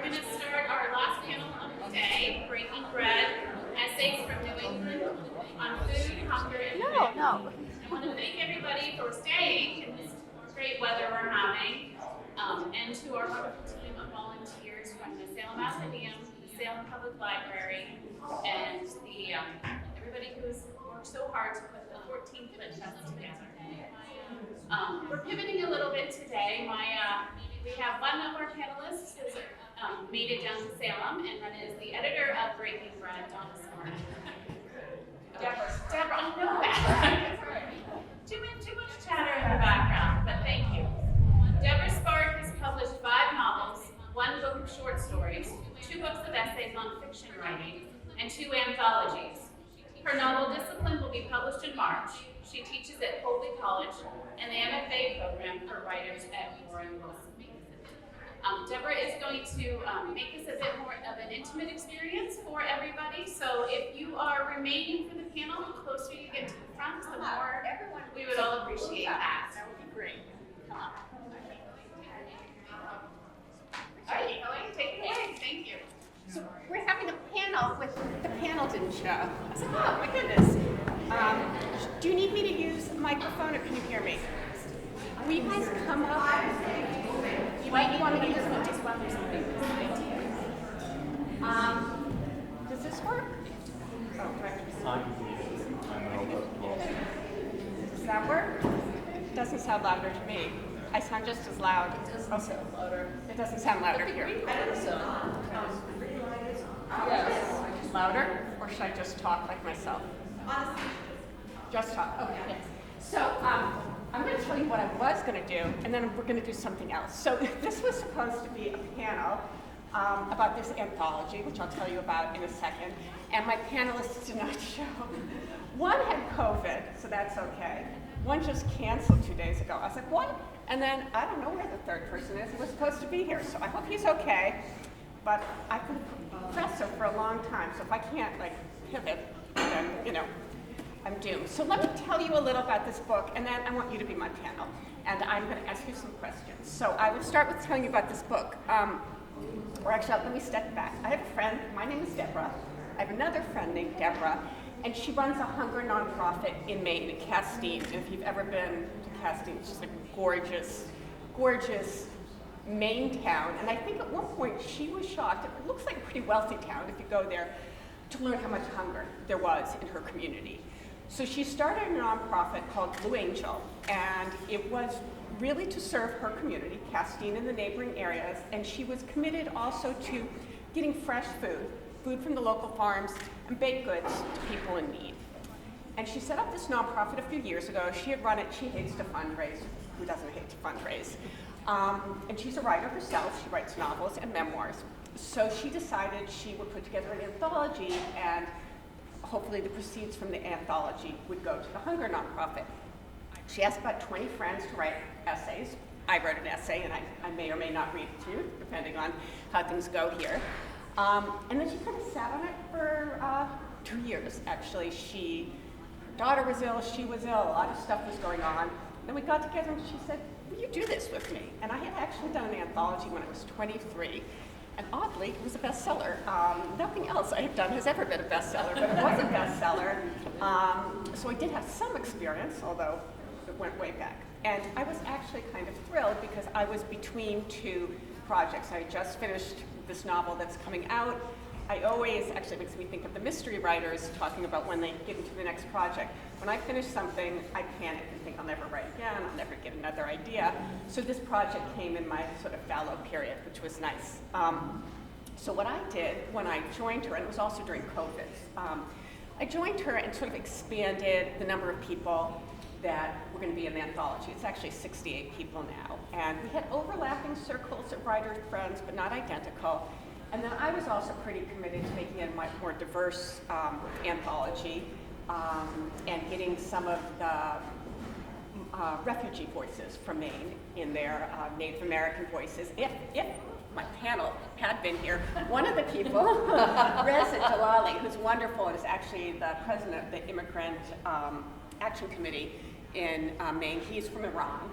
going to start our last panel of the day, Breaking Bread, Essays from New England on Food, Hunger, and Food. No. I want to thank everybody for staying in this great weather we're having, and to our wonderful team of volunteers from the Salem Athenaeum, the Salem Public Library, and the everybody who's worked so hard to put the 14th Lit Fest together. We're pivoting a little bit today. We have one of our panelists who's made it down to Salem, and that is the editor of Breaking Bread, Debra Spark. Debra, I know that. Too much chatter in the background, but thank you. Debra Spark has published 5 novels, 1 book of short stories, 2 books of essays on fiction writing, and 2 anthologies. Her novel Discipline will be published in March. She teaches at Colby College and the MFA program for writers at Warren Wilson. Debra is going to make this a bit more of an intimate experience for everybody. So if you are remaining for the panel, the closer you get to the front, the more we would all appreciate that. That would be great. Come on. All right, Elaine, take it away. Thank you. So we're having a panel with the panel didn't show. I said, oh my goodness. Do you need me to use a microphone or can you hear me? Will you guys come up? You might want to use it just one or something. Does this work? Oh, does that work? It doesn't sound louder to me. I sound just as loud. It doesn't sound louder here. Yes. Louder? Or should I just talk like myself? Just talk. Okay. Yes. So I'm going to tell you what I was going to do, and then we're going to do something else. So this was supposed to be a panel about this anthology, which I'll tell you about in a second. And my panelists did not show. One had COVID, so that's okay. One just canceled 2 days ago. I was like, what? And then I don't know where the third person is. He was supposed to be here, so I hope he's okay. But I've been a professor for a long time, so if I can't pivot, then I'm doomed. So let me tell you a little about this book, and then I want you to be my panel. And I'm going to ask you some questions. So I will start with telling you about this book. Or actually, let me step back. I have a friend. My name is Debra. I have another friend named Deborah, and she runs a hunger nonprofit in Maine, in Castine. And if you've ever been to Castine, it's just a gorgeous, gorgeous Maine town. And I think at one point she was shocked. It looks like a pretty wealthy town if you go there, to learn how much hunger there was in her community. So she started a nonprofit called Blue Angel, and it was really to serve her community, Castine and the neighboring areas, and she was committed also to getting fresh food from the local farms, and baked goods to people in need. And she set up this nonprofit a few years ago. She had run it. She hates to fundraise. Who doesn't hate to fundraise? And she's a writer herself. She writes novels and memoirs. So she decided she would put together an anthology, and hopefully the proceeds from the anthology would go to the hunger nonprofit. She asked about 20 friends to write essays. I wrote an essay, and I may or may not read it too, depending on how things go here. And then she kind of sat on it for 2 years, actually. Her daughter was ill, she was ill, a lot of stuff was going on. Then we got together and she said, will you do this with me? And I had actually done an anthology when I was 23. And oddly, it was a bestseller. Nothing else I have done has ever been a bestseller, but it was a bestseller. So I did have some experience, although it went way back. And I was actually kind of thrilled because I was between 2 projects. I just finished this novel that's coming out. I always, actually makes me think of the mystery writers talking about when they get into the next project. When I finish something, I panic and think I'll never write again, I'll never get another idea. So this project came in my sort of fallow period, which was nice. So what I did when I joined her, and it was also during COVID, I joined her and sort of expanded the number of people that were going to be in the anthology. It's actually 68 people now. And we had overlapping circles of writer friends, but not identical. And then I was also pretty committed to making it a much more diverse anthology and getting some of the refugee voices from Maine in there, Native American voices. If my panel had been here, one of the people, Reza Jalali, who's wonderful and is actually the president of the Immigrant Action Committee in Maine. He's from Iran,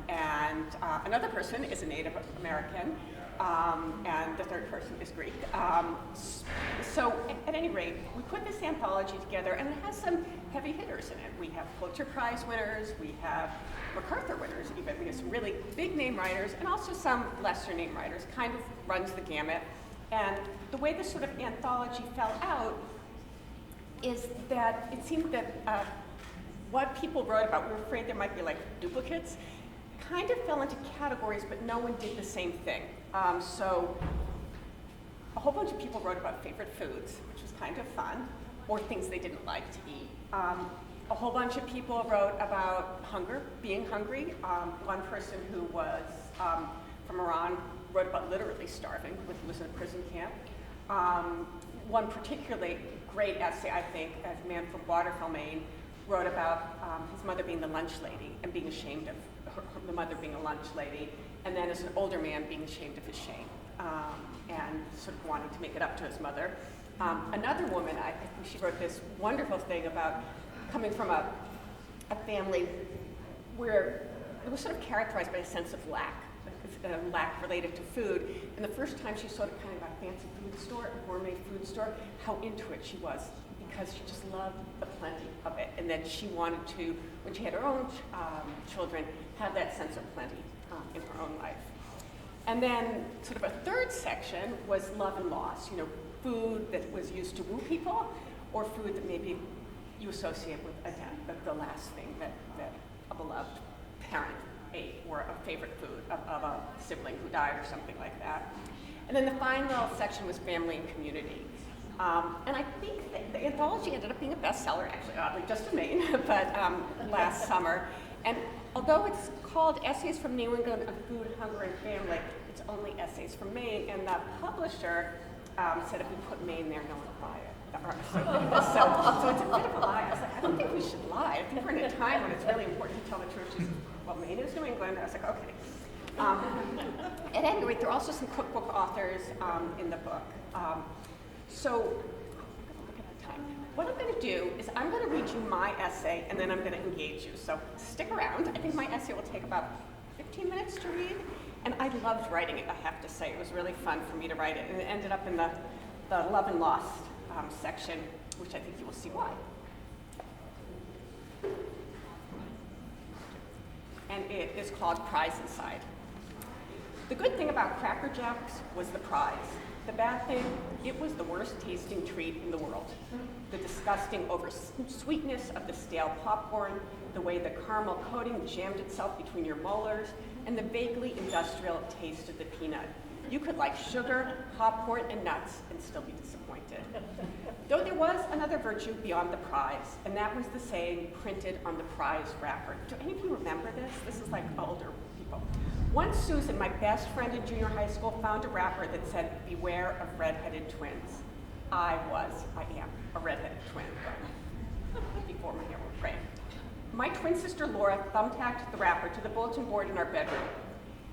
and another person is a Native American, and the third person is Greek. So at any rate, we put this anthology together, and it has some heavy hitters in it. We have Pulitzer Prize winners, we have MacArthur winners even. We have some really big name writers, and also some lesser name writers. Kind of runs the gamut. And the way this sort of anthology fell out is that it seemed that what people wrote about, we were afraid there might be like duplicates, kind of fell into categories, but no one did the same thing. So a whole bunch of people wrote about favorite foods, which was kind of fun, or things they didn't like to eat. A whole bunch of people wrote about hunger, being hungry. One person who was from Iran wrote about literally starving when he was in a prison camp. One particularly great essay, I think, a man from Waterville, Maine, wrote about his mother being the lunch lady and being ashamed of the mother being a lunch lady, and then as an older man being ashamed of his shame and sort of wanting to make it up to his mother. Another woman, I think she wrote this wonderful thing about coming from a family where it was sort of characterized by a sense of lack related to food. And the first time she saw it kind of a fancy food store, a gourmet food store, how into it she was, because she just loved the plenty of it. And that she wanted to, when she had her own children, have that sense of plenty in her own life. And then sort of a third section was love and loss, food that was used to woo people, or food that maybe you associate with a death, the last thing that a beloved parent ate, or a favorite food of a sibling who died, or something like that. And then the final section was family and community. And I think that the anthology ended up being a bestseller, actually, oddly, just in Maine, but last summer. And although it's called Essays from New England on Food, Hunger, and Family, it's only essays from Maine, and the publisher said if we put Maine there, no one would buy it. So it's a bit of a lie. I was like, I don't think we should lie. I think we're in a time when it's really important to tell the truth. She said, well, Maine is New England. I was like, okay. At any rate, there are also some cookbook authors in the book. So, look at the time. What I'm going to do is I'm going to read you my essay, and then I'm going to engage you. So stick around. I think my essay will take about 15 minutes to read. And I loved writing it, I have to say. It was really fun for me to write it. And it ended up in the Love and Lost section, which I think you will see why. And it is called Prize Inside. The good thing about Cracker Jacks was the prize. The bad thing, it was the worst tasting treat in the world. The disgusting over-sweetness of the stale popcorn, the way the caramel coating jammed itself between your molars, and the vaguely industrial taste of the peanut. You could like sugar, popcorn, and nuts and still be disappointed. Though there was another virtue beyond the prize, and that was the saying printed on the prize wrapper. Do any of you remember this? This is like older people. Once Susan, my best friend in junior high school, found a wrapper that said, "Beware of redheaded twins." I am a redheaded twin, before my hair was gray. My twin sister Laura thumbtacked the wrapper to the bulletin board in our bedroom.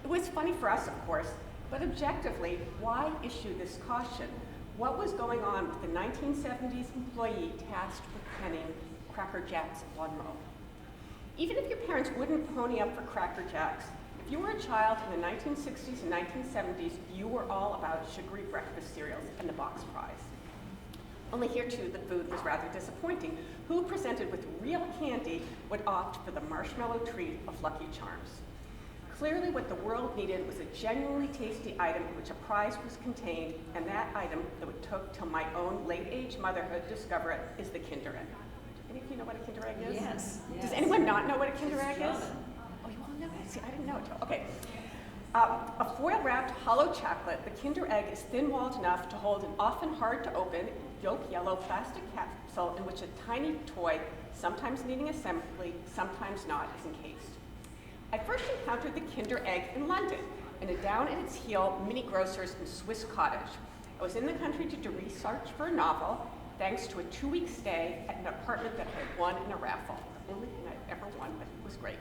It was funny for us, of course, but objectively, why issue this caution? What was going on with the 1970s employee tasked with penning Cracker Jacks one row? Even if your parents wouldn't pony up for Cracker Jacks, if you were a child in the 1960s and 1970s, you were all about sugary breakfast cereals and the box prize. Only here, too, the food was rather disappointing. Who presented with real candy would opt for the marshmallow treat of Lucky Charms? Clearly, what the world needed was a genuinely tasty item in which a prize was contained, and that item, though it took till my own late-age motherhood to discover it, is the Kinder Egg. Any of you know what a Kinder Egg is? Yes. Does anyone not know what a Kinder Egg is? Oh, you all know it. See, I didn't know it. Okay. A foil-wrapped hollow chocolate, the Kinder Egg is thin-walled enough to hold an often hard-to-open, yolk-yellow plastic capsule in which a tiny toy, sometimes needing assembly, sometimes not, is encased. I first encountered the Kinder Egg in London, in a down-at-its-heel mini grocer's in Swiss Cottage. I was in the country to do research for a novel, thanks to a 2-week stay at an apartment that I won in a raffle. The only thing I've ever won, but it was great.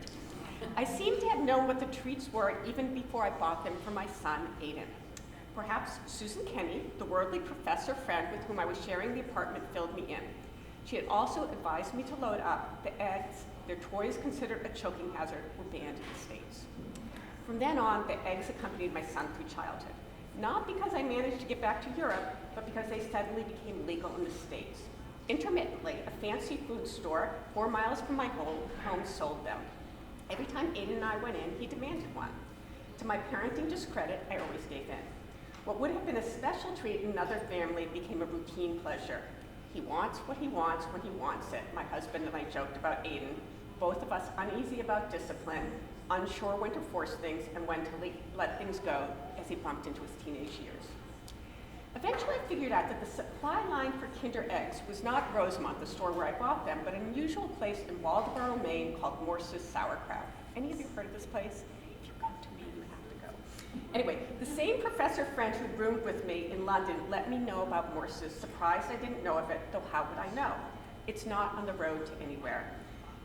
I seem to have known what the treats were even before I bought them for my son, Aiden. Perhaps Susan Kenny, the worldly professor friend with whom I was sharing the apartment, filled me in. She had also advised me to load up the eggs their toys considered a choking hazard were banned in the States. From then on, the eggs accompanied my son through childhood. Not because I managed to get back to Europe, but because they suddenly became legal in the States. Intermittently, a fancy food store 4 miles from my home sold them. Every time Aiden and I went in, he demanded one. To my parenting discredit, I always gave in. What would have been a special treat in another family became a routine pleasure. He wants what he wants when he wants it, my husband and I joked about Aiden, both of us uneasy about discipline, unsure when to force things and when to let things go as he bumped into his teenage years. Eventually I figured out that the supply line for Kinder Eggs was not Rosemont, the store where I bought them, but an unusual place in Waldoboro, Maine called Morse's Sauerkraut. Any of you heard of this place? If you come to me, you have to go. Anyway, the same professor friend who roomed with me in London let me know about Morse's. Surprised I didn't know of it, though how would I know? It's not on the road to anywhere.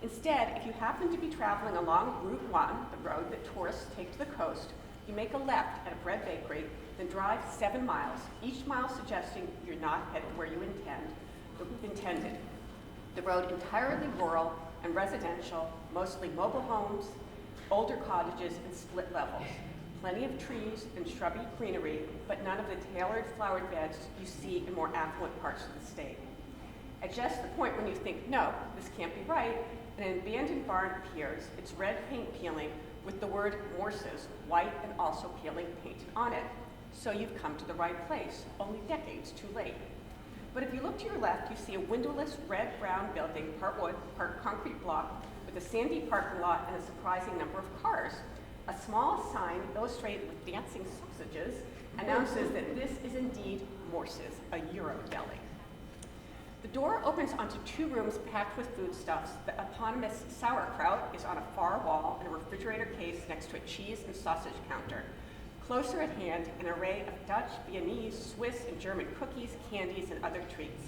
Instead, if you happen to be traveling along Route 1, the road that tourists take to the coast, you make a left at a bread bakery, then drive 7 miles, each mile suggesting you're not headed where you intended. The road entirely rural and residential, mostly mobile homes, older cottages, and split levels. Plenty of trees and shrubby greenery, but none of the tailored flowered beds you see in more affluent parts of the state. At just the point when you think, no, this can't be right, an abandoned barn appears, its red paint peeling, with the word Morse's, white and also peeling, painted on it. So you've come to the right place, only decades too late. But if you look to your left, you see a windowless red-brown building, part wood, part concrete block, with a sandy parking lot and a surprising number of cars. A small sign illustrated with dancing sausages announces that this is indeed Morse's, a Euro deli. The door opens onto 2 rooms packed with foodstuffs. The eponymous sauerkraut is on a far wall in a refrigerator case next to a cheese and sausage counter. Closer at hand, an array of Dutch, Viennese, Swiss, and German cookies, candies, and other treats.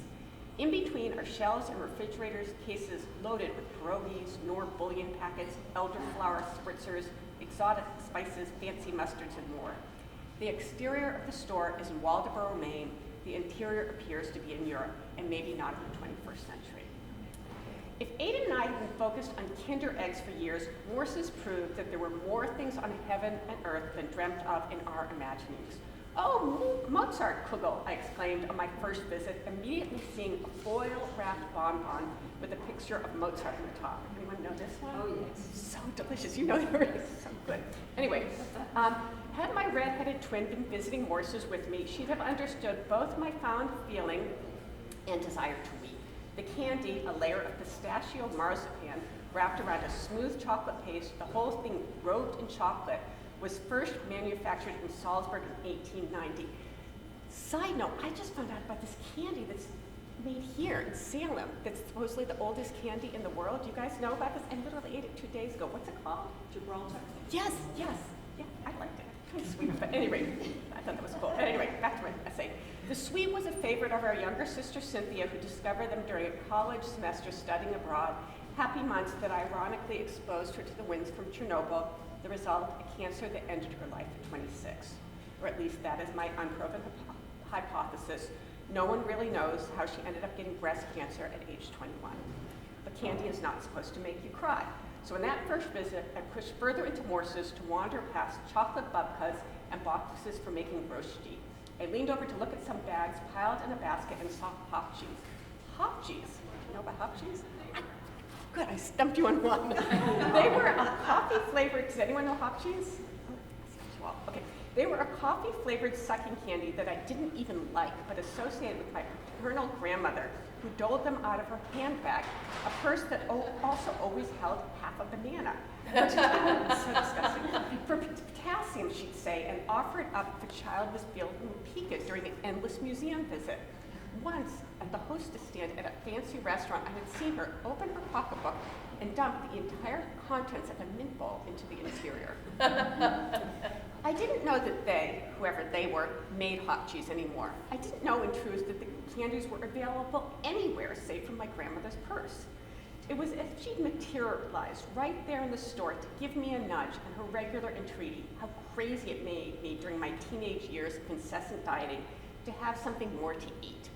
In between are shelves and refrigerators, cases loaded with pierogies, Knorr bouillon packets, elderflower spritzers, exotic spices, fancy mustards, and more. The exterior of the store is in Waldoboro, Maine. The interior appears to be in Europe, and maybe not in the 21st century. If Aiden and I had been focused on Kinder Eggs for years, Morse's proved that there were more things on heaven and earth than dreamt of in our imaginings. Oh, Mozart Kugel, I exclaimed on my first visit, immediately seeing a foil-wrapped bonbon with a picture of Mozart on the top. Anyone know this one? Oh, yes. So delicious. You know they're so good. Anyway, had my red-headed twin been visiting Morse's with me, she'd have understood both my fond feeling and desire to weep. The candy, a layer of pistachio marzipan wrapped around a smooth chocolate paste, the whole thing robed in chocolate, was first manufactured in Salzburg in 1890. Side note, I just found out about this candy that's made here in Salem, that's supposedly the oldest candy in the world. Do you guys know about this? I literally ate it 2 days ago. What's it called? Gibraltar. Yes. Yeah, I liked it. Kind of sweet, but anyway, I thought that was cool. Anyway, back to my essay. The sweet was a favorite of our younger sister Cynthia, who discovered them during a college semester studying abroad, happy months that ironically exposed her to the winds from Chernobyl, the result, a cancer that ended her life at 26. Or at least that is my unproven hypothesis. No one really knows how she ended up getting breast cancer at age 21. But candy is not supposed to make you cry. So in that first visit, I pushed further into Morse's to wander past chocolate babkas and boxes for making rosti. I leaned over to look at some bags piled in a basket and saw hop cheese. Hop cheese? You know about hop cheese? Good, I stumped you on one. They were a coffee-flavored, does anyone know hop cheese? Well, okay. They were a coffee-flavored sucking candy that I didn't even like, but associated with my paternal grandmother, who doled them out of her handbag, a purse that also always held half a banana. So disgusting. For potassium, she'd say, and offer it up if a child was feeling peaked during an endless museum visit. Once, at the hostess stand at a fancy restaurant, I had seen her open her pocketbook and dump the entire contents of a mint bowl into the interior. I didn't know that they, whoever they were, made hot cheese anymore. I didn't know, in truth, that the candies were available anywhere save from my grandmother's purse. It was as if she'd materialized right there in the store to give me a nudge and her regular entreaty, how crazy it made me during my teenage years of incessant dieting to have something more to eat.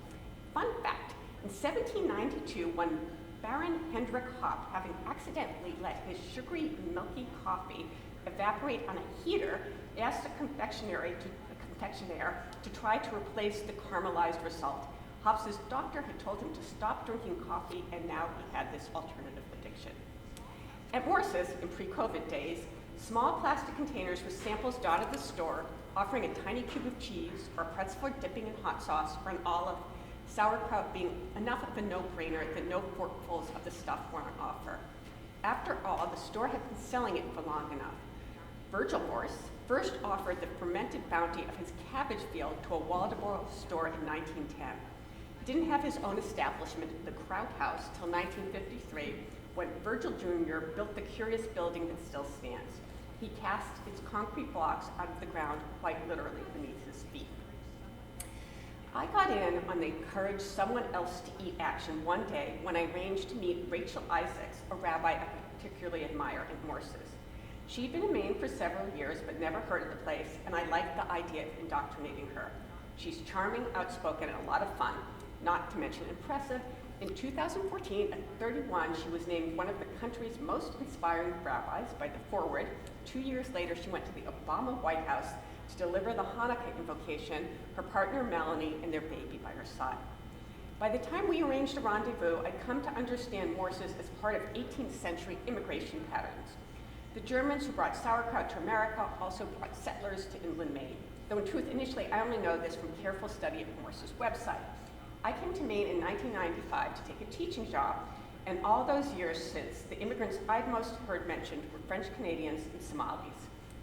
Fun fact, in 1792, when Baron Hendrik Hopp, having accidentally let his sugary, milky coffee evaporate on a heater, asked a confectioner to try to replace the caramelized result. Hopp's doctor had told him to stop drinking coffee, and now he had this alternative addiction. At Morse's, in pre-COVID days, small plastic containers with samples dotted the store, offering a tiny cube of cheese or a pretzel for dipping in hot sauce or an olive, sauerkraut being enough of a no-brainer that no forkfuls of the stuff were on offer. After all, the store had been selling it for long enough. Virgil Morse first offered the fermented bounty of his cabbage field to a Waldoboro store in 1910. He didn't have his own establishment, the Kraut House, till 1953, when Virgil Jr. built the curious building that still stands. He cast its concrete blocks out of the ground quite literally beneath his feet. I got in on the encourage someone else to eat action one day when I arranged to meet Rachel Isaacs, a rabbi I particularly admire at Morse's. She'd been in Maine for several years but never heard of the place, and I liked the idea of indoctrinating her. She's charming, outspoken, and a lot of fun, not to mention impressive. In 2014, at 31, she was named one of the country's most inspiring rabbis by The Forward. 2 years later, she went to the Obama White House to deliver the Hanukkah invocation, her partner Melanie, and their baby by her side. By the time we arranged a rendezvous, I'd come to understand Morse's as part of 18th century immigration patterns. The Germans who brought sauerkraut to America also brought settlers to inland Maine, though in truth, initially, I only know this from careful study of Morse's website. I came to Maine in 1995 to take a teaching job, and all those years since, the immigrants I'd most heard mentioned were French Canadians and Somalis.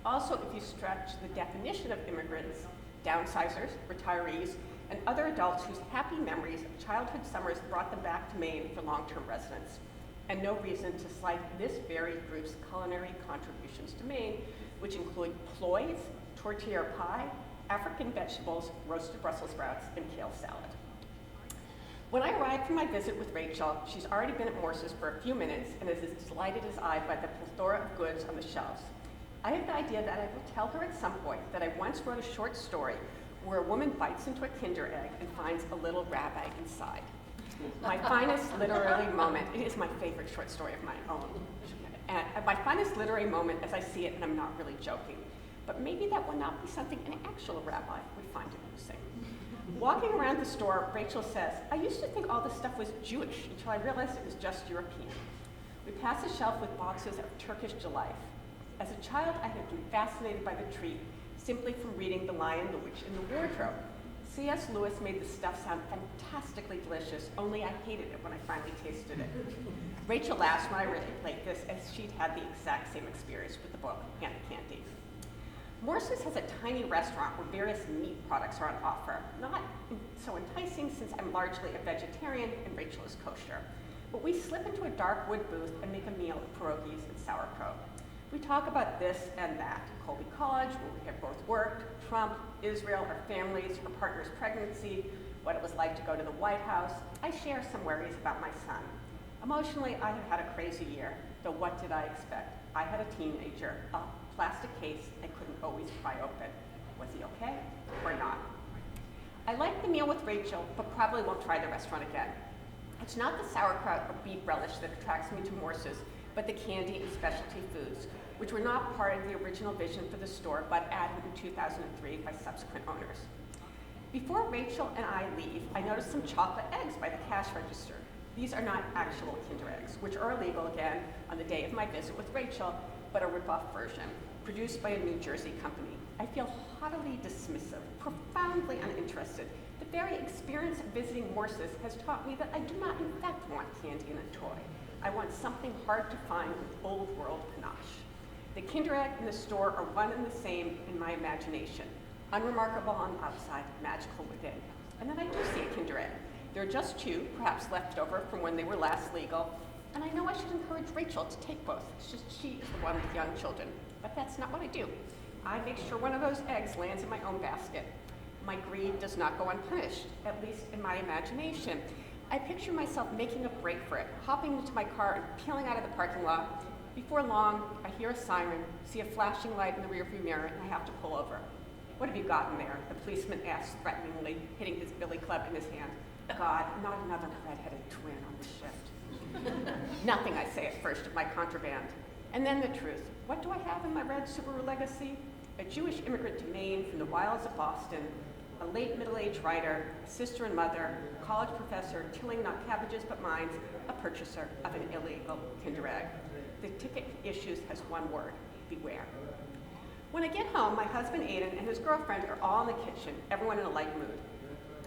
Also, if you stretch the definition of immigrants, downsizers, retirees, and other adults whose happy memories of childhood summers brought them back to Maine for long-term residence. And no reason to slight this varied group's culinary contributions to Maine, which include ploys, tortilla pie, African vegetables, roasted Brussels sprouts, and kale salad. When I arrived for my visit with Rachel, she's already been at Morse's for a few minutes and is as delighted as I by the plethora of goods on the shelves. I have the idea that I will tell her at some point that I once wrote a short story where a woman bites into a Kinder egg and finds a little rabbi inside. My finest literary moment, it is my favorite short story of my own. And my finest literary moment as I see it, and I'm not really joking. But maybe that will not be something an actual rabbi would find amusing. Walking around the store, Rachel says, I used to think all this stuff was Jewish until I realized it was just European. We pass a shelf with boxes of Turkish delight. As a child, I had been fascinated by the treat simply from reading The Lion, the Witch, and the Wardrobe. C.S. Lewis made the stuff sound fantastically delicious, only I hated it when I finally tasted it. Rachel laughs when I relate this, as she'd had the exact same experience with the book, and the candy. Morse's has a tiny restaurant where various meat products are on offer. Not so enticing since I'm largely a vegetarian and Rachel is kosher. But we slip into a dark wood booth and make a meal of pierogies and sauerkraut. We talk about this and that, Colby College, where we have both worked, Trump, Israel, our families, our partner's pregnancy, what it was like to go to the White House. I share some worries about my son. Emotionally, I have had a crazy year, though what did I expect? I had a teenager, a plastic case I couldn't always pry open. Was he okay or not? I liked the meal with Rachel, but probably won't try the restaurant again. It's not the sauerkraut or beef relish that attracts me to Morse's, but the candy and specialty foods, which were not part of the original vision for the store, but added in 2003 by subsequent owners. Before Rachel and I leave, I noticed some chocolate eggs by the cash register. These are not actual Kinder eggs, which are illegal again on the day of my visit with Rachel, but a rip-off version, produced by a New Jersey company. I feel haughtily dismissive, profoundly uninterested. The very experience of visiting Morse's has taught me that I do not in fact want candy in a toy. I want something hard to find with old world panache. The Kinder egg and the store are one and the same in my imagination. Unremarkable on the outside, magical within. And then I do see a Kinder egg. There are just two, perhaps left over from when they were last legal. And I know I should encourage Rachel to take both. It's just she is the one with young children. But that's not what I do. I make sure one of those eggs lands in my own basket. My greed does not go unpunished, at least in my imagination. I picture myself making a break for it, hopping into my car and peeling out of the parking lot. Before long, I hear a siren, see a flashing light in the rearview mirror, and I have to pull over. What have you gotten there? The policeman asks threateningly, hitting his billy club in his hand. God, not another red-headed twin on the shift. Nothing, I say at first, of my contraband. And then the truth. What do I have in my red Subaru legacy? A Jewish immigrant to Maine from the wilds of Boston, a late middle-aged writer, sister and mother, college professor, tilling not cabbages but mines, a purchaser of an illegal Kinder Egg. The ticket issues has one word: beware. When I get home, my husband Aiden and his girlfriend are all in the kitchen, everyone in a light mood.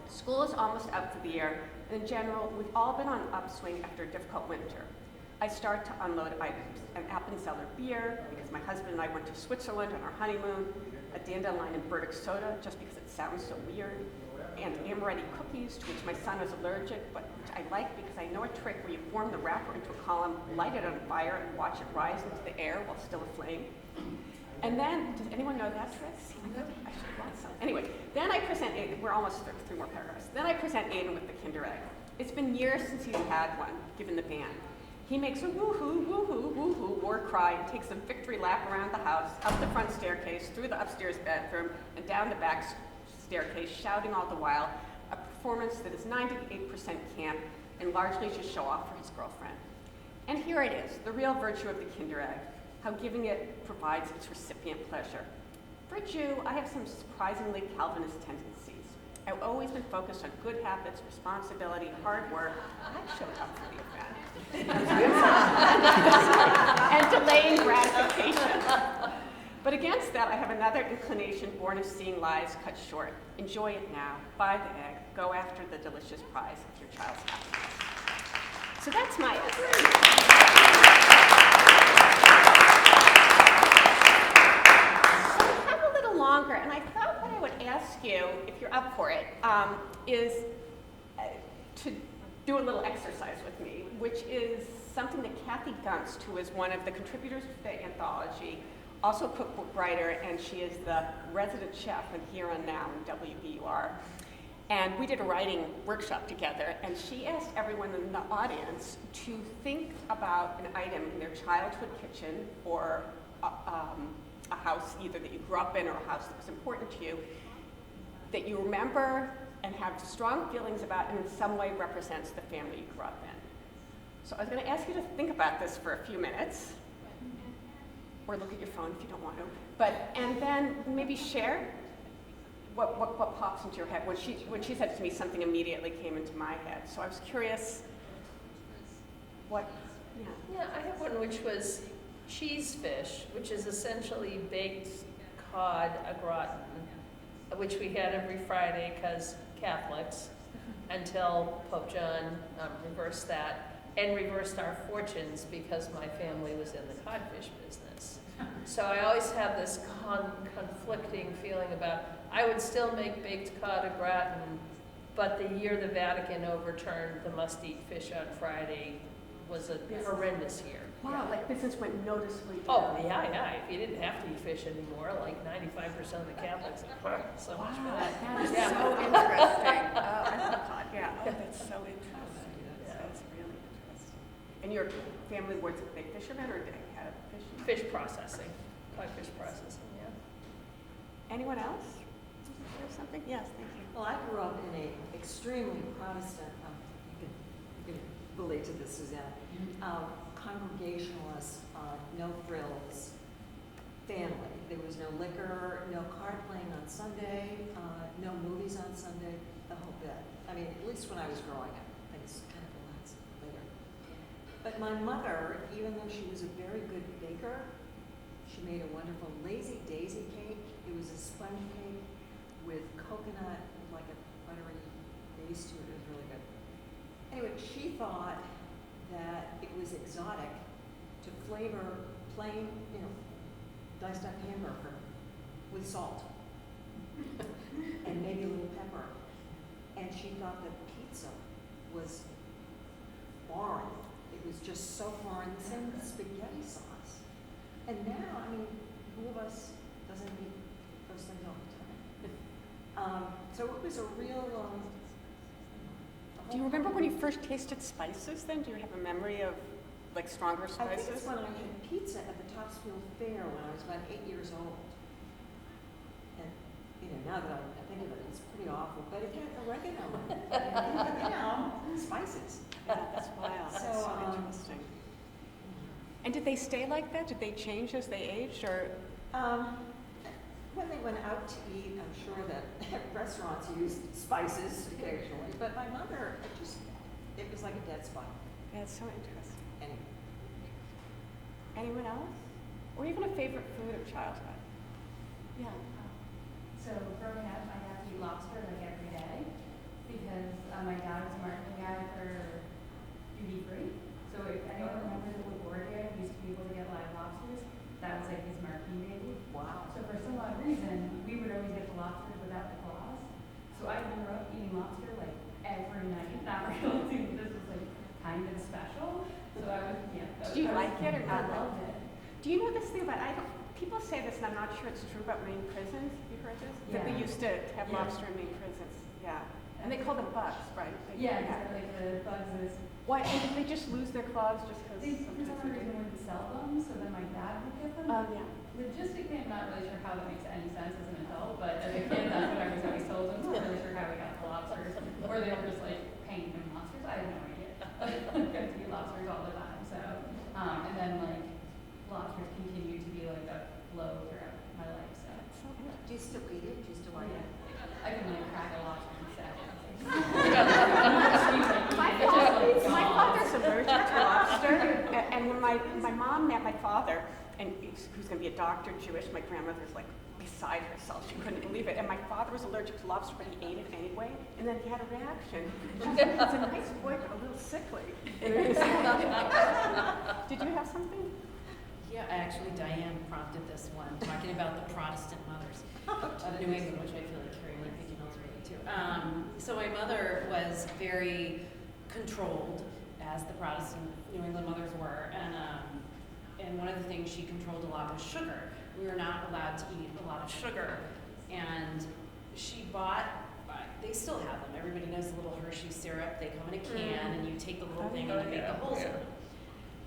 School is almost out for the year, and in general, we've all been on an upswing after a difficult winter. I start to unload items: an Appenzeller beer, because my husband and I went to Switzerland on our honeymoon, a dandelion and burdick soda, just because it sounds so weird, and amaretti cookies, to which my son is allergic, but which I like because I know a trick where you form the wrapper into a column, light it on fire, and watch it rise into the air while still aflame. And then, does anyone know that trick? I should have brought some. Anyway, then I present Aiden, we're almost there, 3 more paragraphs. Then I present Aiden with the Kinder Egg. It's been years since he's had one, given the ban. He makes a woohoo, woohoo, woohoo war cry and takes a victory lap around the house, up the front staircase, through the upstairs bedroom, and down the back staircase, shouting all the while, a performance that is 98% camp and largely to show off for his girlfriend. And here it is, the real virtue of the Kinder Egg, how giving it provides its recipient pleasure. For a Jew, I have some surprisingly Calvinist tendencies. I've always been focused on good habits, responsibility, hard work. I showed up for the event. And delaying gratification. But against that, I have another inclination born of seeing lives cut short. Enjoy it now, buy the egg, go after the delicious prize of your child's happiness. So that's my longer, and I thought what I would ask you, if you're up for it, is to do a little exercise with me, which is something that Kathy Gunst, who is one of the contributors to the anthology, also a cookbook writer, and she is the resident chef in Here and Now in WBUR. And we did a writing workshop together, and she asked everyone in the audience to think about an item in their childhood kitchen or a house either that you grew up in or a house that was important to you, that you remember and have strong feelings about and in some way represents the family you grew up in. So I was going to ask you to think about this for a few minutes, or look at your phone if you don't want to, and then maybe share what pops into your head. When she said it to me, something immediately came into my head. So I was curious what, Yeah, I have one which was cheese fish, which is essentially baked cod au gratin, which we had every Friday because Catholics, until Pope John reversed that, and reversed our fortunes because my family was in the codfish business. So I always have this conflicting feeling about, I would still make baked cod au gratin, but the year the Vatican overturned the must-eat fish on Friday was a horrendous year. Wow, like business went noticeably down. Oh, yeah. If you didn't have to eat fish anymore, like 95% of the Catholics, so much for that. That is Yeah. so interesting. I love cod, yeah. Oh, that's so interesting. That's really interesting. And your family was a big fisherman or did it have fishing? Fish processing, codfish processing, yeah. Anyone else? Share something? Yes, thank you. Well, I grew up in an extremely Protestant, you can relate to this, Suzanne, congregationalist, no frills family. There was no liquor, no card playing on Sunday, no movies on Sunday, the whole bit. I mean, at least when I was growing up, things kind of relaxed later. But my mother, even though she was a very good baker, she made a wonderful lazy daisy cake. It was a sponge cake with coconut, like a buttery base to it. It was really good. Anyway, she thought that it was exotic to flavor plain, diced up hamburger with salt and maybe a little pepper. And she thought that pizza was foreign. It was just so foreign. The same with spaghetti sauce. And now, I mean, who of us doesn't eat those things all the time? So it was a real. Do you remember when you first tasted spices then? Do you have a memory of like stronger spices? I think it's when I had pizza at the Topsfield Fair when I was about 8 years old. And now that I think of it, it's pretty awful, but again, oregano, and, spices. Yeah, that's wild. That's so So, interesting. And did they stay like that? Did they change as they aged, or? When they went out to eat, I'm sure that restaurants used spices occasionally, but my mother, it was like a dead spot. Yeah, it's so interesting. Anyway. Anyone else? Or even a favorite food of childhood? Yeah. So growing up, I got to eat lobster like every day because my dad was a marketing guy for duty free. So if anyone remembers the LaGuardia, he used to be able to get live lobsters. That was like his marketing baby. Wow. So for some odd reason, we would always get the lobsters without the claws. So I grew up eating lobster like every night, not realizing this was like kind of special. So I was, yeah. Do you like it or I not? loved it. Do you know this thing about, people say this and I'm not sure it's true about Maine prisons. Have you heard this? That they Yeah. used to have Yeah. lobster in Maine prisons. Yeah. And they call them bugs, right? Yeah, exactly. Like the bugs is. Why, and did they just lose their claws just because? They, for some reason, wouldn't sell them, so then my dad would get them. Oh, yeah. Logistically, I'm not really sure how that makes any sense as an adult, but as a kid, that's what I was always told. I'm not really sure how we got the lobsters, or they were just like paying him lobsters. I have no idea. I got to eat lobsters all the time, so and then like lobsters continue to be like a flow throughout my life. So Do you still eat it? Do you still like it? I can like crack a lobster in seconds. My father's allergic to lobster, and when my mom met my father, and who's going to be a doctor, Jewish, my grandmother's like beside herself. She couldn't believe it. And my father was allergic to lobster, but he ate it anyway, and then he had a reaction. She was like, it's a nice boy, but a little sickly. Did you have something? Yeah, actually, Diane prompted this one, talking about the Protestant mothers of New England, which I feel like Carrie might be knows really too. So my mother was very controlled, as the Protestant New England mothers were, and one of the things she controlled a lot was sugar. We were not allowed to eat a lot of sugar, and she bought. They still have them. Everybody knows the little Hershey syrup. They come in a can, and you take the little thing and you make the holes in them.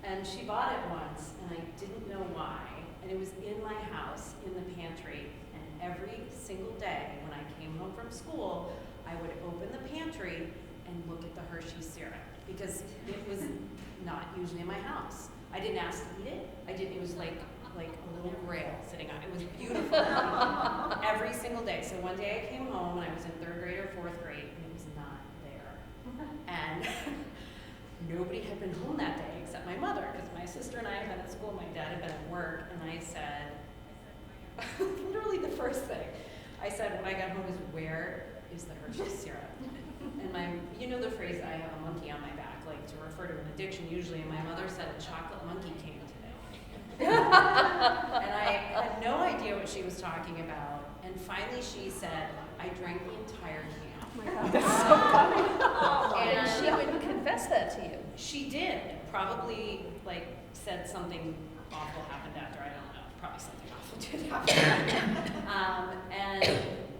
And she bought it once, and I didn't know why. And it was in my house, in the pantry. And every single day when I came home from school, I would open the pantry and look at the Hershey syrup because it was not usually in my house. I didn't ask to eat it. It was like a little grail sitting on it. It was beautiful every single day. So one day I came home and I was in 3rd grade or 4th grade, and it was not there. And nobody had been home that day except my mother, because my sister and I had been at school, my dad had been at work, and I said, literally the first thing I said when I got home is, where is the Hershey syrup? And you know the phrase, I have a monkey on my back, like to refer to an addiction usually, and my mother said a chocolate monkey came today. And I had no idea what she was talking about, and finally she said, I drank the entire can. Oh my God, that's so funny. And she would confess that to you. She did. Probably like said something awful happened after. I don't know. Probably something awful did happen. And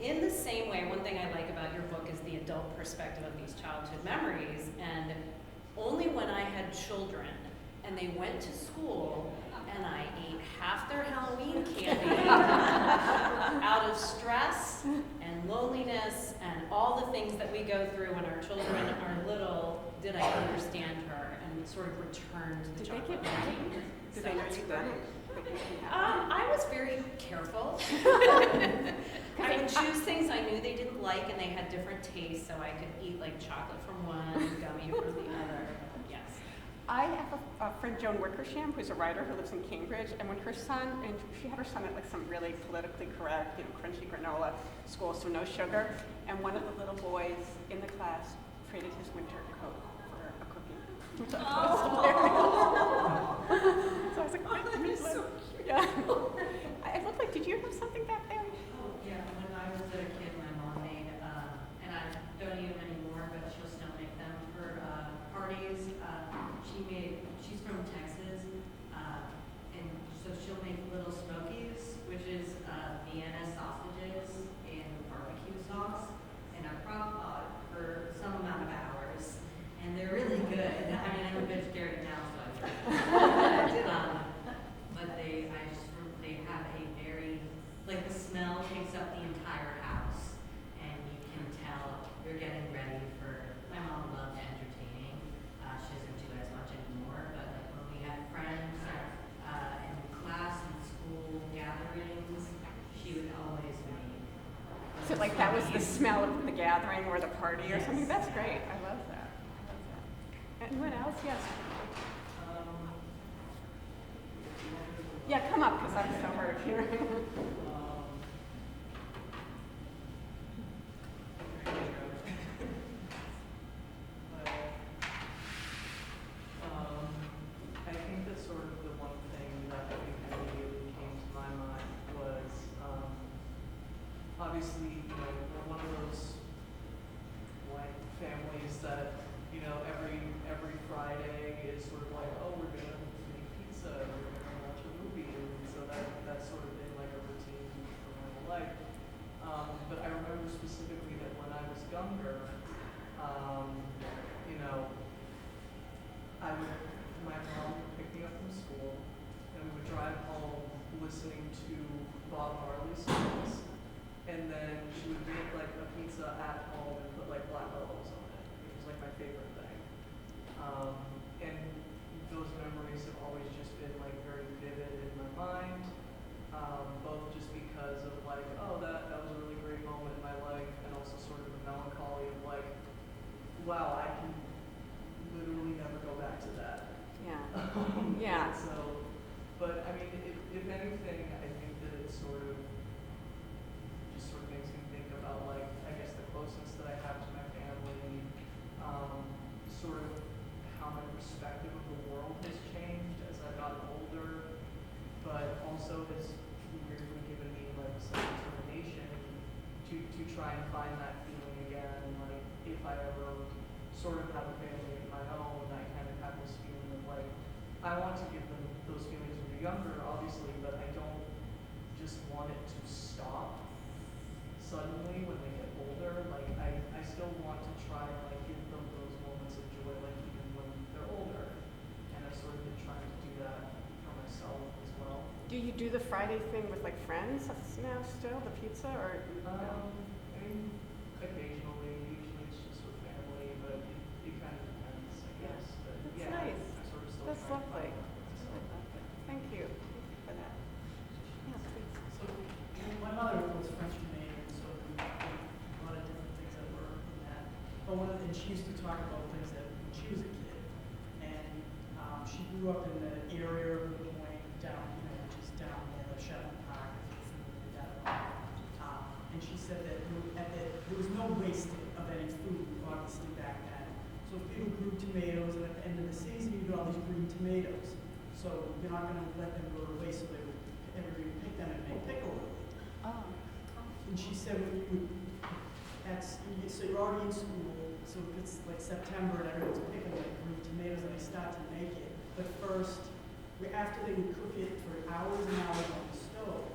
in the same way, one thing I like about your book is the adult perspective of these childhood memories. And only when I had children and they went to school and I ate half their Halloween candy out of stress and loneliness and all the things that we go through when our children are little, did I understand her and sort of return to the Did they chocolate get monkey. mad? Did they know you then? I was very careful. I would choose things I knew they didn't like, and they had different tastes, so I could eat like chocolate from one, gummy from the other. Yes. I have a friend, Joan Wickersham, who's a writer who lives in Cambridge, and when her son, and she had her son at like some really politically correct, crunchy granola school, so no sugar, and one of the little boys in the class traded his winter coat for a cookie, which I thought was hilarious. So I was like, oh, that's so cute. Yeah. It looked like, did you have something back there? Oh, yeah, when I was a kid, my mom made, and I don't eat them anymore, but she'll still make them for parties. She's from Texas, and so she'll make little smokies, which is Vienna sausages and barbecue sauce, and a crock pot for some amount of hours, and they're really good. I mean, I'm a vegetarian now, so I try. But they have a very, like the smell So like that was the smell of the gathering or the party or something? That's great. I love that. Anyone else? Yes. Yeah, come up because I'm so hard of hearing. I think that sort of the one thing that immediately came to my mind was, obviously, you know, we're one of those like families that, you know, every Friday is sort of like, oh, we're gonna make pizza, we're gonna watch a movie, and so that's sort of been like a routine for my whole life. But I remember specifically that when I was younger, you know, my mom would pick me up from school, and we would drive home listening to Bob Marley songs, and then she would make like a pizza at home and put like black olives on it, which was like my favorite thing. And those memories have always just been like very vivid in my mind, both just because of like, oh, that was a really great moment in my life, and also sort of the melancholy of like, wow, I can literally never go back to that. Yeah. Yeah. So, but I mean, if anything, I think that it sort of makes me think about like, I guess the closeness that I have to my family, sort of how my perspective of the world has changed as I've gotten older, but also has weirdly given me like some determination to try and find that feeling again. Like if I ever sort of have a family of my own, I kind of have this feeling of like, I want to give them those feelings when they're younger, obviously, but I don't just want it to stop suddenly when they get older. Like I still want to try and like give them those moments of joy, like even when they're older. And I've sort of been trying to do that for myself as well. Do you do the Friday thing with like friends now still, the pizza, or? I mean, occasionally, usually it's just with family, but it kind of depends, I guess. But That's yeah, nice. I sort of still That's try and lovely. find that. Thank you. Thank you for that. Yeah, please. So, my mother was French Canadian, so we did a lot of different things that were in that. But and she used to talk about things that when she was a kid, and she grew up in the area of the Point down, which is down near the Shetland Park, if you're familiar with that. And she said that there was no wasting of any food, obviously, back then. So people grew tomatoes, and at the end of the season, you get all these green tomatoes. So you're not going to let them go to waste, so they would everybody would pick them and make pickle with it. Oh. And she said when you would, so you're already in school, so it's like September and everyone's picking like green tomatoes and they start to make it. But first, after they would cook it for hours and hours on the stove,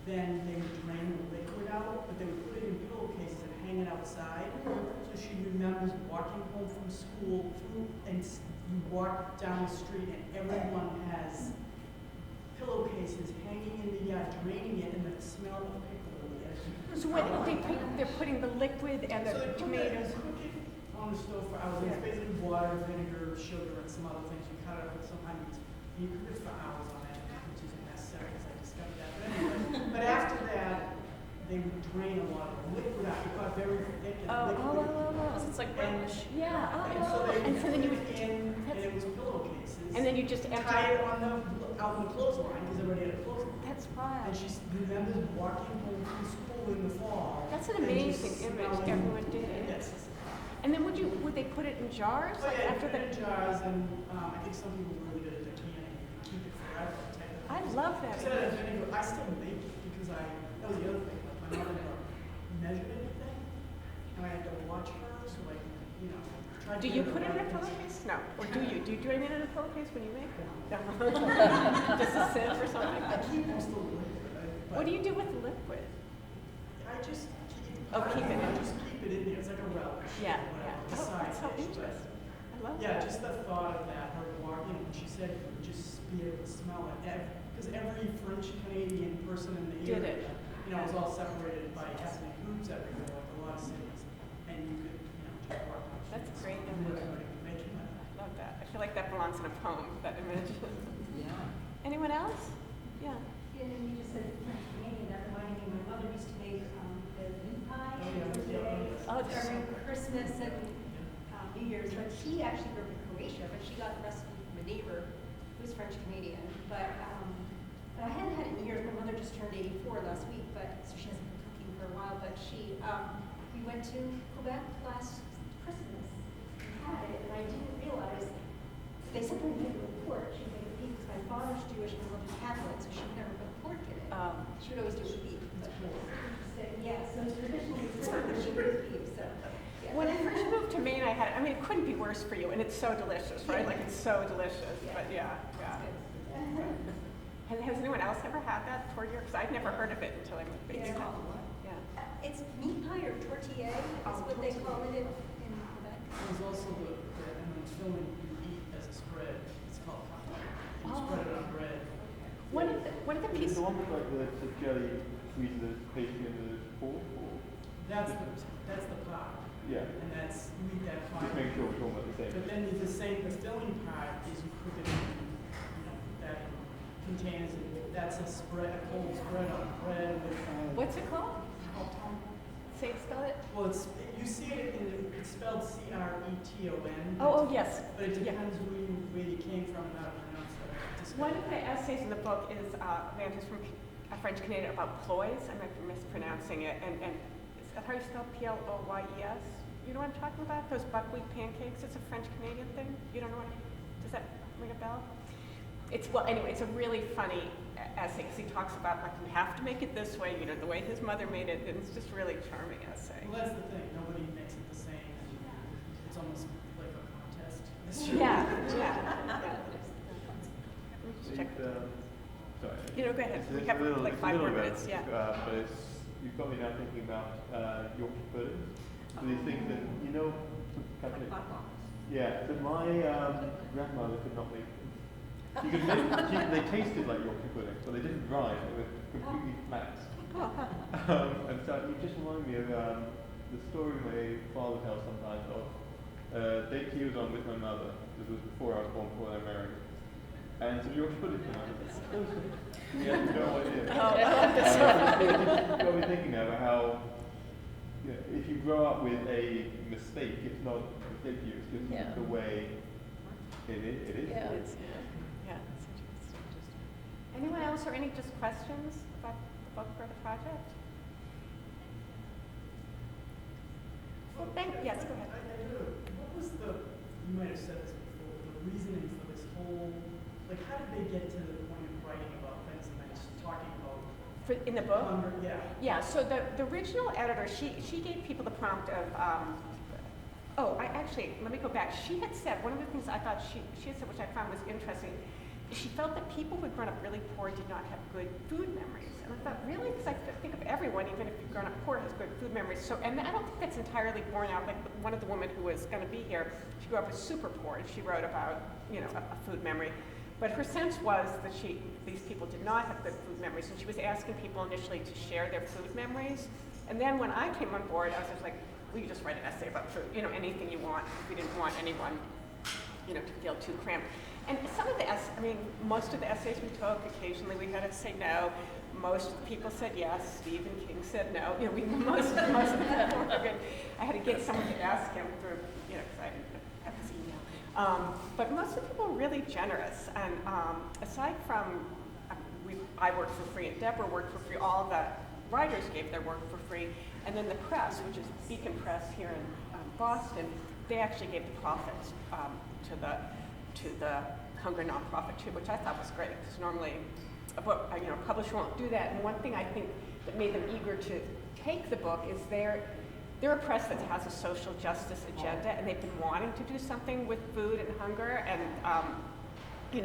then they would drain the liquid out, but they would put it in pillowcases and hang it outside. So she remembers walking home from school and you walk down the street and everyone has pillowcases hanging in the yard, draining it, and the smell of pickle in the edge. So when they're putting the liquid and So the they tomatoes. cook it on the stove for hours. It's basically water, vinegar, sugar, and some other things. You cut it up with some onions. You cook it for hours on it, which isn't necessary because I discovered that. But anyway, but after that, they would drain a lot of the liquid out. It got very thick and liquid. It's like brownish. Yeah. And so they And so then you put would, it in, and it was pillowcases. and then you just tie empty. it on out in the clothesline because everybody had a clothesline. That's And wild. she remembers walking home from school in the fall. That's an and just amazing image smelling- everyone did. Yes. And then would they put it in jars? Oh Like yeah, after put it in the, jars, and I think some people are really good at decanting. You can keep it forever. Technically. I love that. Instead of vinegar, I still make it because that was the other thing. Like my mother never measured anything, and I had to watch her, so like try to. Do get you her put it in a right. pillowcase? No. Or do you? Do you do anything in a pillowcase when you make it? No. Just a sieve or something? I keep most of the liquid. What do you do with the liquid? I just keep. Oh, keep it in. I just keep it in there. It's like a relic. Yeah, whatever, yeah. a Oh, side that's so dish, but- interesting. I love Yeah, that. just the thought of that, her walking, when she said you would just be able to smell it. Because every French Canadian person in the Did area, it. was all separated by ethnic groups everywhere, like a lot of cities. And you could, just walk down the That's streets. great And image. everybody could make it. I love that. I feel like that belongs in a poem, that image. Yeah. Anyone else? Yeah. And then you just said French Canadian, that reminded me, my mother used to make the new during Christmas and New Year's, but she actually grew up in Croatia, but she got the recipe from a neighbor who's French Canadian. But I hadn't had it in years. My mother just turned 84 last week, but so she hasn't been cooking for a while. But we went to Quebec last Christmas and had it, and I didn't realize they said we made a report. She made beef because my father's Jewish and my mother's Catholic, so she would never put pork in it. She would always do it with beef. But, yeah, so traditionally it's pork, but she would beef. So. Yeah. When I first moved to Maine, I had, I mean, it couldn't be worse for you, and it's so delicious, right? Like, it's so delicious, but yeah. Has anyone else ever had that toward your, because I'd never heard of it until I moved to Maine. Yeah. It's meat pie or tortilla, is what they call it in Quebec. There's also the and when filming you eat as a spread. It's called hot dog. You spread it on bread. One of the Is pieces. the one with like the jelly squeezes the pastry in the fork? Or? That's the pie. Yeah. And that's, you eat that pie. Just make sure we're talking about the same. But then the filling part is you cook it in, that contains it. That's a spread, a cold spread on bread with. What's it called? Say, spell it. Well, you see it it's spelled Creton. Oh, yes. But it depends where you came from and how to pronounce it. One of the essays in the book is Vanta's from a French Canadian about ploys. I might be mispronouncing it. And is that how you spell Ployes? You know what I'm talking about? Those buckwheat pancakes. It's a French Canadian thing. You don't know what? Does that ring a bell? Anyway, it's a really funny essay because he talks about like you have to make it this way, the way his mother made it, and it's just really charming essay. Well, that's the thing. Nobody makes it the same. It's almost like a contest. Yeah. Sorry. Go ahead. We It's have a little, like it's 5 a more little minutes. bit, Yeah. but you've got me now thinking about Yorkshire pudding. So these things that, Catholic. Yeah, so my grandmother could not make them. She could make, they tasted like Yorkshire pudding, but they didn't dry, they were completely flat. And so you just remind me of the story my father tells sometimes of a date he was on with my mother. This was before I was born, before they married. And so Yorkshire pudding came out. He had no idea. Got me thinking about how if you grow up with a mistake, it's not a mistake to you, it's just the way it is. Yeah. It's interesting. Anyone else or any just questions about the book or the project? Well, yes, go ahead. What was you might have said this before, the reasoning for this whole, how did they get to the point of writing about things and then just talking about In the book? hunger? Yeah. Yeah, so the original editor, she gave people the prompt of, let me go back. She had said, one of the things I thought she had said, which I found was interesting, she felt that people who'd grown up really poor did not have good food memories. And I thought, really? Because I think of everyone, even if you've grown up poor, has good food memories. So, and I don't think that's entirely borne out. Like one of the women who was going to be here, she grew up as super poor, and she wrote about, a food memory. But her sense was that these people did not have good food memories, and she was asking people initially to share their food memories. And then when I came on board, I was just like, well, you just write an essay about food, anything you want. We didn't want anyone, to feel too cramped. And some of the most of the essays we took, occasionally we had to say no. Most of the people said yes. Stephen King said no. Most of the people were good. I had to get someone to ask him through, because I didn't have his email. But most of the people were really generous. And aside from, I worked for free and Debra worked for free, all the writers gave their work for free. And then the press, which is Beacon Press here in Boston, they actually gave the profits to the Hunger nonprofit too, which I thought was great because normally a publisher won't do that. And one thing I think that made them eager to take the book is they're a press that has a social justice agenda, and they've been wanting to do something with food and hunger. And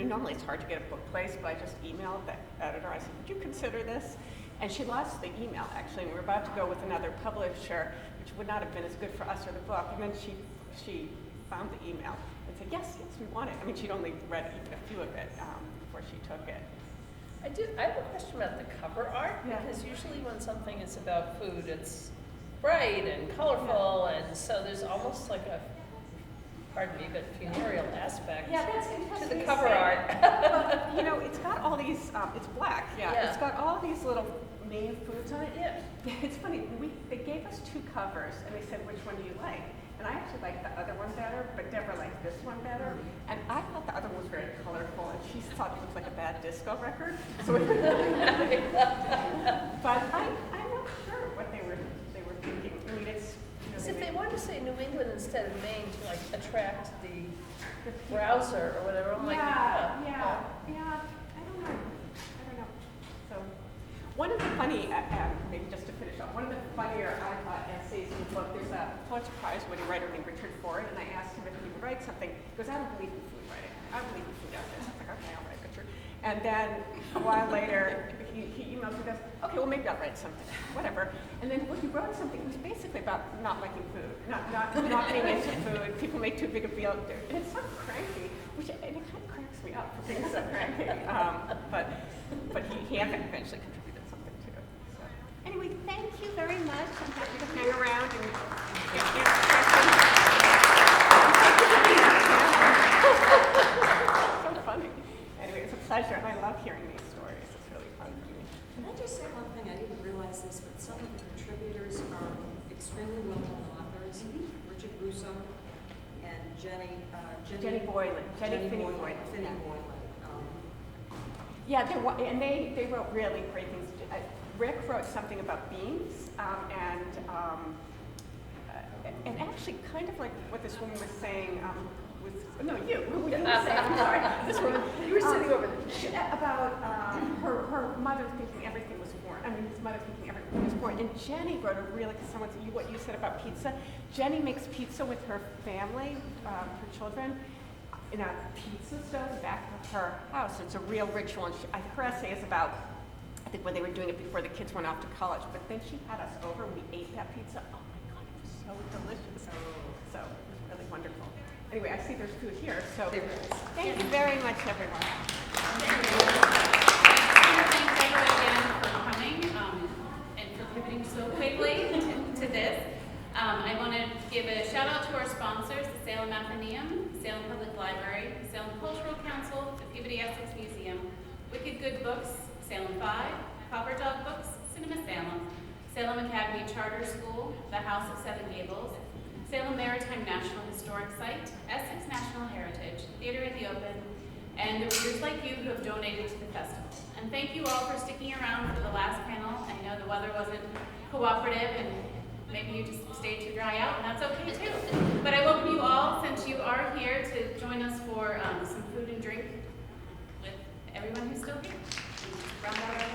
normally it's hard to get a book placed, but I just emailed the editor. I said, would you consider this? And she lost the email actually, and we were about to go with another publisher, which would not have been as good for us or the book. And then she found the email and said, yes, we want it. She'd only read even a few of it before she took it. I have a question about the cover art, because usually when something is about food, it's bright and colorful, and so there's almost like a, pardon me, but funereal aspect that's to the cover art. But, it's got all these, it's black, it's got all these little main foods on it. Yeah. It's funny, they gave us 2 covers, and they said, which one do you like? And I actually liked the other one better, but Deborah liked this one better. And I thought the other one was very colorful, and she thought it looked like a bad disco record. So but I'm not sure what they were thinking. I mean, it's Because if they wanted to say New England instead of Maine to like attract the browser or whatever, I'm like, yeah. I don't know. So, one of the funny, maybe just to finish up, one of the funnier I thought essays in the book. There's a Pulitzer Prize winning writer named Richard Ford, and I asked him if he would write something. He goes, I don't believe in food writing. I don't believe in food essays. I was like, okay, I'll write Richard. And then a while later, he emails me and goes, okay, well maybe I'll write something, whatever. And then when he wrote something, it was basically about not liking food, not being into food. People make too big a deal. And it's so cranky, and it kind of cracks me up for being so cranky. But he eventually contributed something to it. So anyway, thank you very much. I'm happy to hang around and answer questions. So funny. Anyway, it's a pleasure, and I love hearing these stories. It's really fun for me. Can I just say one thing? I didn't realize this, but some of the contributors are extremely well-known authors. Richard Russo and Jenny Boylan. Jenny Finney Boylan. Finney Boylan. Yeah, they wrote really great things. Rick wrote something about beans, and actually kind of like what this woman was saying. You were saying, I'm sorry, this woman. you were sitting over there. About her mother thinking everything was foreign. I mean, his mother thinking everything was foreign. And Jenny wrote a really, what you said about pizza. Jenny makes pizza with her family, her children, in a pizza stove back of her house. It's a real ritual. And her essay is about, I think, when they were doing it before the kids went off to college. But then she had us over and we ate that pizza. Oh my God, it was so delicious. So it was really wonderful. Anyway, I see there's food here, so thank you very much, everyone. Thank you. Thank Debra again for coming and for pivoting so quickly to this. I want to give a shout out to our sponsors, the Salem Athenaeum, Salem Public Library, Salem Cultural Council, the Peabody Essex Museum, Wicked Good Books, Salem 5, Copper Dog Books, Cinema Salem, Salem Academy Charter School, the House of Seven Gables, Salem Maritime National Historic Site, Essex National Heritage, Theater in the Open, and the readers like you who have donated to the festival. And thank you all for sticking around for the last panel. I know the weather wasn't cooperative and maybe you just stayed to dry out, and that's okay too. But I welcome you all, since you are here, to join us for some food and drink with everyone who's still here. Round out our